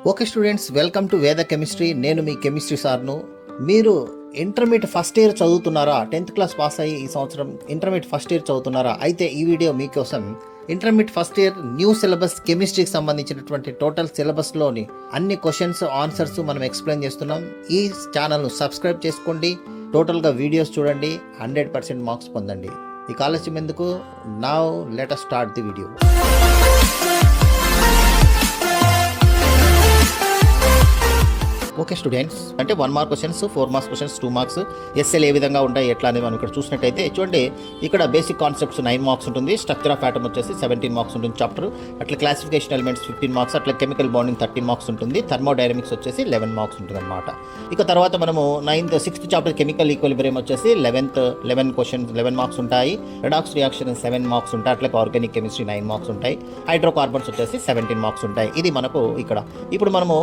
Okay students, welcome to వేద chemistry. నేను మీ chemistry సార్ను. మీరు ఇంటర్మీడియట్ ఫస్ట్ ఇయర్ చదువుతున్నారా? 10th క్లాస్ పాస్ అయ్యి ఈ సంవత్సరం ఇంటర్మీడియట్ ఫస్ట్ ఇయర్ చదువుతున్నారా? అయితే ఈ వీడియో మీకోసం. Intermediate first year new syllabus కెమిస్ట్రీకి సంబంధించినటువంటి టోటల్ సిలబస్లోని అన్ని క్వశ్చన్స్ ఆన్సర్స్ మనం ఎక్స్ప్లెయిన్ చేస్తున్నాం. ఈ ఛానల్ను సబ్స్క్రైబ్ చేసుకోండి, టోటల్గా వీడియోస్ చూడండి, 100% మార్క్స్ పొందండి. ఈ ఆలస్యం ఎందుకు? Now let us start the video. Okay students, అంటే 1 mark questions, 4 marks questions, 2 marks SL ఏ విధంగా ఉంటాయి ఎట్లా అనేది మనం ఇక్కడ చూసినట్టయితే చూడండి. ఇక్కడ బేసిక్ కాన్సెప్ట్స్ 9 మార్క్స్ ఉంటుంది, స్ట్రక్చర్ ఆఫ్ ఆటమ్ వచ్చేసి 17 మార్క్స్ ఉంటుంది చాప్టర్, అట్లా క్లాసిఫికేషన్ ఎలిమెంట్స్ 15 మార్క్స్, అట్లా కెమికల్ బాండింగ్ 13 మార్క్స్ ఉంటుంది, థర్మోడైనమిక్స్ వచ్చేసి 11 మార్క్స్ ఉంటుంది అనమాట. ఇక తర్వాత మనము 6th చాప్టర్ కెమికల్ ఈక్విలిబ్రియం వచ్చేసి 11 క్వశ్చన్స్ 11 మార్క్స్ ఉంటాయి, రెడాక్స్ రియాక్షన్ 7 మార్క్స్ ఉంటాయి, అట్లా ఆర్గానిక్ కెమిస్ట్రీ 9 మార్క్స్ ఉంటాయి, హైడ్రోకార్బన్స్ వచ్చేసి 17 మార్క్స్ ఉంటాయి. ఇది మనకు ఇక్కడ. ఇప్పుడు మనము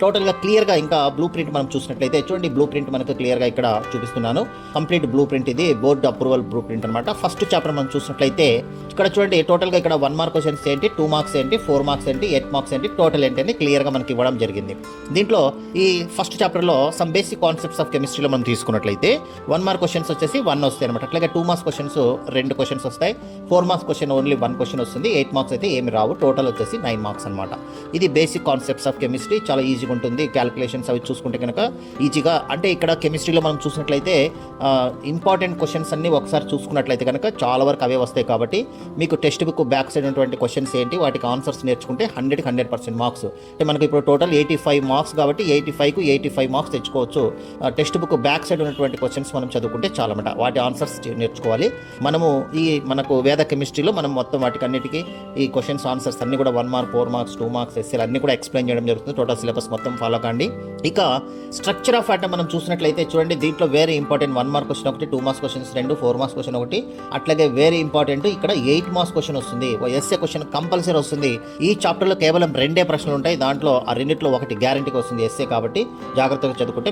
టోటల్గా క్లియర్గా ఇంకా బ్లూ ప్రింట్ మనం చూసినట్లయితే చూడండి, బ్లూ ప్రింట్ మనకు క్లియర్గా ఇక్కడ చూపిస్తున్నాను. కంప్లీట్ బ్లూ ప్రింట్, ఇది బోర్డ్ అప్రూవల్ బ్లూ ప్రింట్ అనమాట. ఫస్ట్ చాప్టర్ మనం చూసినట్లయితే ఇక్కడ చూడండి, టోటల్గా ఇక్కడ 1 మార్క్ క్వశ్చన్స్ ఏంటి, 2 మార్క్స్ ఏంటి, 4 మార్క్స్ ఏంటి, 8 మార్క్స్ ఏంటి, టోటల్ ఏంటి అని క్లియర్గా మనకి ఇవ్వడం జరిగింది. దీంట్లో ఈ ఫస్ట్ చాప్టర్లో సమ్ బేసిక్ కాన్సెప్ట్స్ ఆఫ్ కెమిస్ట్రీలో మనం తీసుకున్నట్లయితే 1 మార్క్ క్వశ్చన్స్ వచ్చేసి 1 వస్తాయి అనమాట. అట్లాగే 2 మార్క్స్ క్వశ్చన్స్ 2 క్వశ్చన్స్ వస్తాయి, 4 మార్క్స్ క్వశ్చన్ ఓన్లీ 1 క్వశ్చన్ వస్తుంది, 8 మార్క్స్ అయితే ఏమి రావు, టోటల్ వచ్చేసి 9 మార్క్స్ అనమాట. ఇది బేసిక్ కాన్సెప్ట్స్ ఆఫ్ కెమిస్ట్రీ, చాలా ఈజీగా ఉంటుంది. క్యాలిక్యులేషన్స్ అవి చూసుకుంటే కనుక ఈజీగా, అంటే ఇక్కడ కెమిస్ట్రీలో మనం చూసినట్లయితే ఇంపార్టెంట్ క్వశ్చన్స్ అన్ని ఒకసారి చూసుకున్నట్లయితే కనుక చాలా వరకు అవే వస్తాయి. కాబట్టి మీకు టెక్స్ట్ బుక్ బ్యాక్ సైడ్ ఉన్నటువంటి క్వశ్చన్స్ ఏంటి, వాటికి ఆన్సర్స్ నేర్చుకుంటే 100% మార్క్స్. అంటే మనకి ఇప్పుడు టోటల్ 85 మార్క్స్ కాబట్టి 85కు 85 మార్క్స్ తెచ్చుకోవచ్చు. టెక్స్ట్ బుక్ బ్యాక్ సైడ్ ఉన్నటువంటి క్వశ్చన్స్ మనం చదువుకుంటే చాలా మాట, వాటి ఆన్సర్స్ నేర్చుకోవాలి. మనకు వేద కెమిస్ట్రీలో మనం మొత్తం వాటికి అన్నిటికీ ఈ క్వశ్చన్స్ ఆన్సర్స్ అన్ని కూడా 1 మార్క్ 4 మార్క్స్ 2 మార్క్స్ ఎస్ఎల్ అన్ని కూడా ఎక్స్ప్లెయిన్ చేయడం జరుగుతుంది. టోటల్ సిలబస్ మొత్తం ఫాలో కాండి. ఇక స్ట్రక్చర్ ఆఫ్ ఆటమ్ మనం చూసినట్లయితే చూడండి, దీంట్లో వెరీ ఇంపార్టెంట్ 1 మార్క్ క్వశ్చన్ ఒకటి, 2 మార్క్స్ క్వశ్చన్స్ 2, 4 మార్క్స్ క్వశ్చన్ ఒకటి, అట్లాగే వెరీ ఇంపార్టెంట్ ఇక్కడ 8 మార్క్స్ క్వశ్చన్ వస్తుంది, ఎస్ఏ క్వశ్చన్ కంపల్సరీ వస్తుంది. ఈ చాప్టర్లో కేవలం 2 ప్రశ్నలు ఉంటాయి, దాంట్లో ఆ రెండిట్లో ఒకటి గ్యారంటీగా వస్తుంది ఎస్ఏ, కాబట్టి జాగ్రత్తగా చదువుకుంటే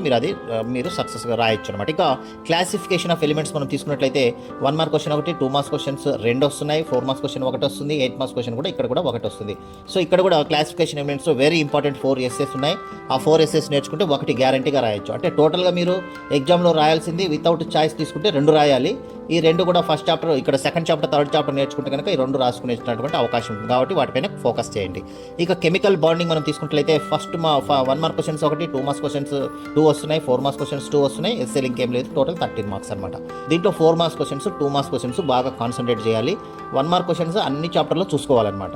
మీరు సక్సెస్గా రాయొచ్చు అనమాట. ఇక క్లాసిఫికేషన్ ఆఫ్ ఎలిమెంట్స్ మనం తీసుకున్నట్లయితే 1 మార్క్ క్వశ్చన్ ఒకటి, 2 మార్క్స్ క్వశ్చన్స్ 2 వస్తున్నాయి, 4 మార్క్స్ క్వశ్చన్ ఒకటి వస్తుంది, 8 మార్క్స్ క్వశ్చన్ కూడా ఇక్కడ కూడా ఒకటి వస్తుంది. సో ఇక్కడ కూడా classification elements very important 4 S S ఉన్నాయి. ఆ 4 ఎస్ఎస్ నేర్చుకుంటే ఒకటి గ్యారంటీగా రాయొచ్చు. అంటే టోటల్గా మీరు ఎగ్జామ్లో రాయాల్సింది వితౌట్ చాయిస్ తీసుకుంటే 2 రాయాలి. ఈ 2 కూడా ఫస్ట్ చాప్టర్, ఇక్కడ సెకండ్ చాప్టర్, థర్డ్ చాప్టర్ నేర్చుకుంటే కనుక ఈ 2 రాసుకునేటటువంటి అవకాశం ఉంది. కాబట్టి వాటిపైన ఫోకస్ చేయండి. ఇక కెమికల్ బాండింగ్ మనం తీసుకున్నట్లయితే ఫస్ట్ 1 మార్క్ క్వశ్చన్స్ ఒకటి, 2 మార్క్స్ క్వశ్చన్స్ 2 వస్తున్నాయి, 4 మార్క్స్ క్వశ్చన్స్ 2 వస్తున్నాయి, ఎస్ఎల్ ఇంకేం లేదు, టోటల్ 13 మార్క్స్ అనమాట. దీంట్లో 4 మార్క్స్ క్వశ్చన్స్ 2 మార్క్స్ క్వశ్చన్స్ బాగా కాన్సన్ట్రేట్ చేయాలి. 1 మార్క్ క్వశ్చన్స్ అన్ని చాప్టర్లో చూసుకోవాలన్నమాట.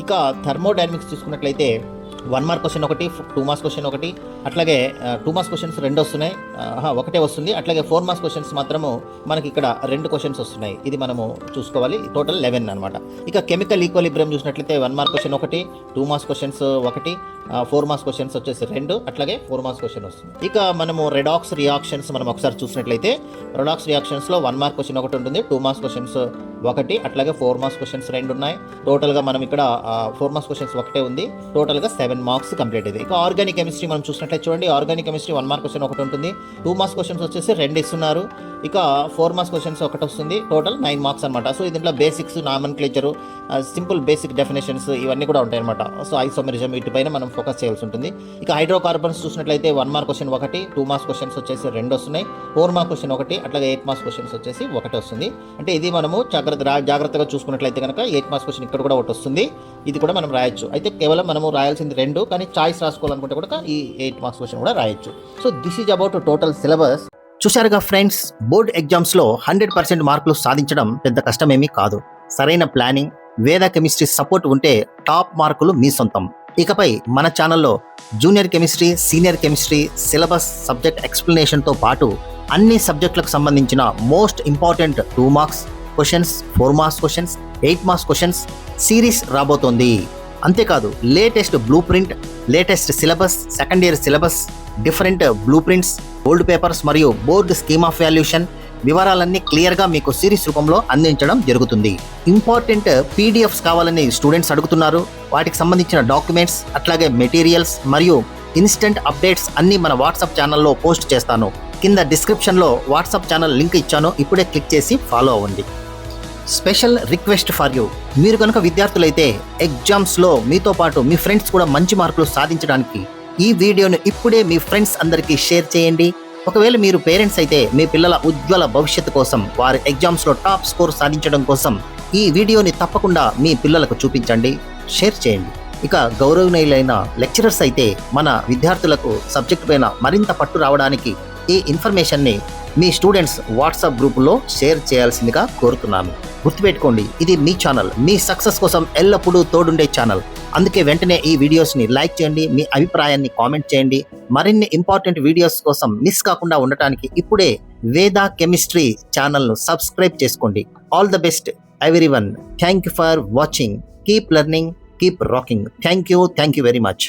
ఇక థర్మోడైనమిక్స్ తీసుకున్నట్లయితే 1 మార్క్ క్వశ్చన్ ఒకటి, 2 మార్క్స్ క్వశ్చన్ ఒకటి, అట్లాగే 2 మార్క్స్ క్వశ్చన్స్ 2 వస్తున్నాయి, ఒకటే వస్తుంది, అట్లాగే 4 మార్క్స్ క్వశ్చన్స్ మాత్రము మనకి ఇక్కడ 2 క్వశ్చన్స్ వస్తున్నాయి. ఇది మనము చూసుకోవాలి, టోటల్ 11 అనమాట. ఇక కెమికల్ ఈక్విలిబ్రియం చూసినట్లయితే 1 మార్క్ క్వశ్చన్ ఒకటి, 2 మార్క్స్ క్వశ్చన్స్ ఒకటి, 4 మార్క్స్ క్వశ్చన్స్ వచ్చేసి 2, అట్లాగే 4 మార్క్స్ క్వశ్చన్ వస్తుంది. ఇక మనము రెడాక్స్ రియాక్షన్స్ మనం ఒకసారి చూసినట్లయితే రెడాక్స్ రియాక్షన్స్లో 1 మార్క్ క్వశ్చన్ ఒకటి ఉంటుంది, 2 మార్క్స్ క్వశ్చన్స్ ఒకటి, అట్లాగే 4 మార్క్స్ క్వశ్చన్స్ 2 ఉన్నాయి. టోటల్గా మనం ఇక్కడ 4 మార్క్స్ క్వశ్చన్స్ ఒకటే ఉంది, టోటల్గా 7 మార్క్స్ కంప్లీట్ ఇది. ఇక ఆర్గానిక్ కెమిస్ట్రీ మనం చూసినట్లయితే చూడండి, ఆర్గానిక్ కెమిస్ట్రీ 1 మార్క్ క్వశ్చన్ ఒకటి ఉంటుంది, 2 మార్క్స్ క్వశ్చన్స్ వచ్చేసి 2 ఇస్తున్నారు, ఇక 4 మార్క్స్ క్వశ్చన్స్ ఒకటి వస్తుంది, టోటల్ 9 మార్క్స్ అనమాట. సో దీంట్లో బేసిక్స్, నామన్క్లేచరు, సింపుల్ బేసిక్ డెఫినేషన్స్ ఇవన్నీ కూడా ఉంటాయి అనమాట. సో ఐసోమెరిజం వీటిపైన మనం ఫోకస్ చేయాల్సి ఉంటుంది. ఇక హైడ్రోకార్బన్స్ చూసినట్లయితే 1 మార్క్ క్వశ్చన్ ఒకటి, 2 మార్క్స్ క్వశ్చన్స్ వచ్చేసి 2 వస్తున్నాయి, 4 మార్క్ క్వశ్చన్ ఒకటి, అట్లాగే 8 మార్క్స్ క్వశ్చన్స్ వచ్చేసి ఒకటి వస్తుంది. అంటే ఇది మనము జాగ్రత్తగా చూసుకున్నట్లయితే కనుక 8 మార్క్స్ క్వశ్చన్ ఇక్కడ కూడా ఒకటి వస్తుంది, ఇది కూడా మనం రాయొచ్చు. అయితే కేవలం మనము రాయాల్సింది 2, కానీ చాయిస్ రాసుకోవాలనుకుంటే కూడా ఈ 8 మార్క్స్ క్వశ్చన్ కూడా రాయొచ్చు. So this is about total syllabus. చూశారుగా ఫ్రెండ్స్, బోర్డ్ ఎగ్జామ్స్లో 100% మార్కులు సాధించడం పెద్ద కష్టమేమీ కాదు. సరైన ప్లానింగ్, వేద కెమిస్ట్రీ సపోర్ట్ ఉంటే టాప్ మార్కులు మీ సొంతం. ఇకపై మన ఛానల్లో junior chemistry, senior chemistry syllabus, subject ఎక్స్ప్లెనేషన్తో పాటు అన్ని సబ్జెక్టులకు సంబంధించిన most important 2 marks questions, 4 marks questions, 8 marks questions series రాబోతోంది. అంతేకాదు latest blue print, latest syllabus, second year syllabus, different blue prints, old papers మరియు బోర్డు స్కీమ్ ఆఫ్ వాల్యుయేషన్ వివరాలన్నీ క్లియర్గా మీకు సిరీస్ రూపంలో అందించడం జరుగుతుంది. ఇంపార్టెంట్ పీడిఎఫ్స్ కావాలని స్టూడెంట్స్ అడుగుతున్నారు. వాటికి సంబంధించిన డాక్యుమెంట్స్, అట్లాగే మెటీరియల్స్ మరియు ఇన్స్టెంట్ అప్డేట్స్ అన్నీ మన వాట్సాప్ ఛానల్లో పోస్ట్ చేస్తాను. కింద డిస్క్రిప్షన్లో వాట్సాప్ ఛానల్ లింక్ ఇచ్చాను, ఇప్పుడే క్లిక్ చేసి ఫాలో అవ్వండి. స్పెషల్ రిక్వెస్ట్ ఫర్ యూ, మీరు కనుక విద్యార్థులైతే ఎగ్జామ్స్లో మీతో పాటు మీ ఫ్రెండ్స్ కూడా మంచి మార్కులు సాధించడానికి ఈ వీడియోను ఇప్పుడే మీ ఫ్రెండ్స్ అందరికీ షేర్ చేయండి. ఒకవేళ మీరు పేరెంట్స్ అయితే మీ పిల్లల ఉజ్వల భవిష్యత్తు కోసం, వారి ఎగ్జామ్స్లో టాప్ స్కోర్ సాధించడం కోసం ఈ వీడియోని తప్పకుండా మీ పిల్లలకు చూపించండి, షేర్ చేయండి. ఇక గౌరవనీయులైన లెక్చరర్స్ అయితే మన విద్యార్థులకు సబ్జెక్ట్ పైన మరింత పట్టు రావడానికి ఈ ఇన్ఫర్మేషన్ని మీ స్టూడెంట్స్ వాట్సాప్ గ్రూపులో షేర్ చేయాల్సిందిగా కోరుతున్నాను. గుర్తుపెట్టుకోండి, ఇది మీ ఛానల్, మీ సక్సెస్ కోసం ఎల్లప్పుడూ తోడుండే ఛానల్. అందుకే వెంటనే ఈ వీడియోస్ని లైక్ చేయండి, మీ అభిప్రాయాన్ని కామెంట్ చేయండి. మరిన్ని ఇంపార్టెంట్ వీడియోస్ కోసం మిస్ కాకుండా ఉండటానికి ఇప్పుడే వేద కెమిస్ట్రీ ఛానల్ను సబ్స్క్రైబ్ చేసుకోండి. All the best everyone. Thank you for watching. Keep learning, keep rocking. Thank you very much.